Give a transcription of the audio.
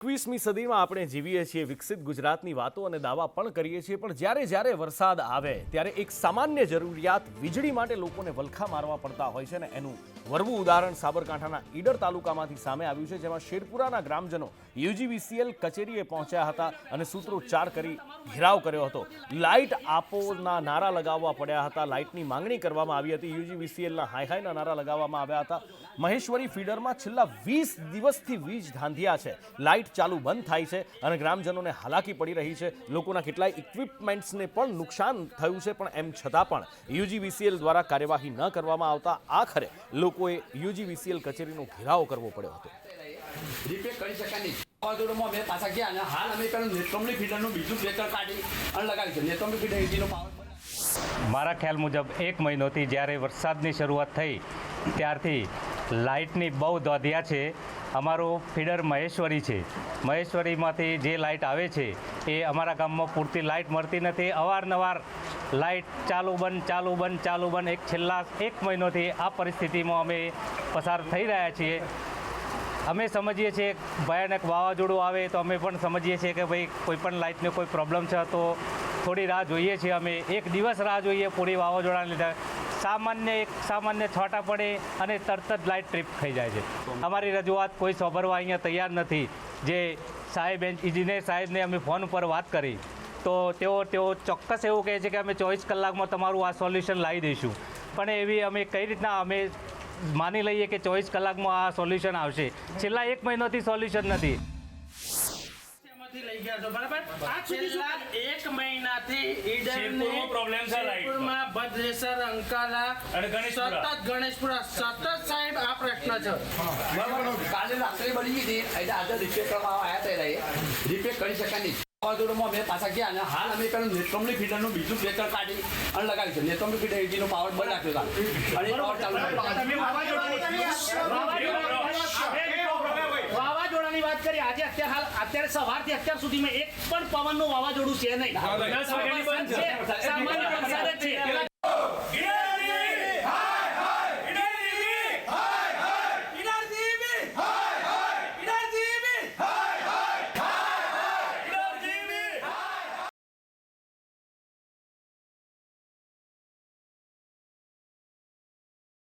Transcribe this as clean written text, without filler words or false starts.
21મી સદીમાં આપણે જીવીએ છીએ, વિકસિત ગુજરાતની વાતો અને દાવા પણ કરીએ છીએ, પણ જ્યારે જ્યારે વરસાદ આવે ત્યારે એક સામાન્ય જરૂરિયાત વીજળી માટે લોકોને વલખા મારવા પડતા હોય છે ને એનું વરવું ઉદાહરણ સાબરકાંઠાના ઈડર તાલુકામાંથી સામે આવ્યું છે, જેમાં શેરપુરાના ગ્રામજનો યુજીવીસીએલ કચેરીએ પહોંચ્યા હતા અને સૂત્રોચ્ચાર કરી ઘેરાવ કર્યો હતો. લાઇટ આપોના નારા લગાવવા પડ્યા હતા, લાઇટની માંગણી કરવામાં આવી હતી, યુજીવીસીએલના હાય હાયના નારા લગાવવામાં આવ્યા હતા. મહેશ્વરી ફીડરમાં છેલ્લા 20 દિવસથી વીજ ધાંધિયા છે, લાઇટ ચાલુ બંધ થાય છે અને ગ્રામજનોને હાલાકી પડી રહી છે. લોકોના કેટલાય ઇક્વિપમેન્ટ્સને પણ નુકસાન થયું છે, પણ એમ છતાં પણ યુજીવીસીએલ દ્વારા કાર્યવાહી ન કરવામાં આવતા આખરે લોકોએ યુજીવીસીએલ કચેરીનો ઘેરાવ કરવો પડ્યો હતો. રિપેર કરી શકાય નહીં. વાવાઝોડામાં અમે પાછા ગયા અને હાલ અમે પેલું નેત્રમણી ફીડરનું બીજું ફ્લેટર કાઢી અને લગાવી છે. નેત્રમણી ફીડર એજીનો પાવર મારા ખ્યાલ મુજબ 1 મહિનોથી જ્યારે વરસાદની શરૂઆત થઈ ત્યારથી લાઇટની બહુ દોધિયા છે. અમારું ફીડર મહેશ્વરી છે. મહેશ્વરીમાંથી જે લાઇટ આવે છે એ અમારા ગામમાં પૂરતી લાઇટ મળતી નથી. અવારનવાર લાઇટ ચાલુ બંધ ચાલુ બંધ ચાલુ બંધ. છેલ્લા 1 મહિનોથી આ પરિસ્થિતિમાં અમે પસાર થઈ રહ્યા છીએ. અમે સમજીએ છીએ ભયાનક વાવાઝોડું આવે તો અમે પણ સમજીએ છીએ કે ભાઈ કોઈ પણ લાઇટને કોઈ પ્રોબ્લેમ છે તો થોડી રાહ જોઈએ છીએ. અમે 1 દિવસ રાહ જોઈએ પૂરી વાવાઝોડાને લીધે. સામાન્ય છોટા પડે અને તરત જ લાઇટ ટ્રીપ થઈ જાય છે. અમારી રજૂઆત કોઈ સાંભળવા અહીંયા તૈયાર નથી. જે સાહેબ ઇજનેર સાહેબને અમે ફોન ઉપર વાત કરી તો તેઓ ચોક્કસ એવું કહે છે કે અમે 24 કલાકમાં તમારું આ સોલ્યુશન લાવી દઈશું. પણ એવી અમે કઈ રીતના અમે માની લઈએ કે 24 કલાકમાં આ સોલ્યુશન આવશે? છેલ્લા 1 મહિનોથી સોલ્યુશન નથી. લઈ ગયા છો બરાબર. છેલ્લા 1 મહિનાથી શેરપુરમાં problem છે લાઇટનો. શેરપુરમાં ભદ્રેસર, અંકાલા અને ગણેશપુરા. સતત ગણેશપુરા સતત સાહેબ આ પ્રશ્ન છે. બરાબર. કાલે રાત્રે બની ગઈ હતી એટલે આજે રિપેર કરવા આવ્યા હતા. રિપેર કરી શકાય નહીં. વાવાઝોડામાં અમે પાછા ગયા અને હાલ અમે પેલું નેત્રમણી ફીડરનું બીજું ફ્લેટર કાઢી અને લગાવી છે. નેત્રમણી ફીડર એજીનો પાવર બંધ રાખ્યો હતા અને પાવર ચાલુ વાવાઝોડાની વાત કરી. આજે અત્યારે સવારથી અત્યાર સુધીમાં એક પણ પવનનું વાવાઝોડું છે નહીં. સામાન્ય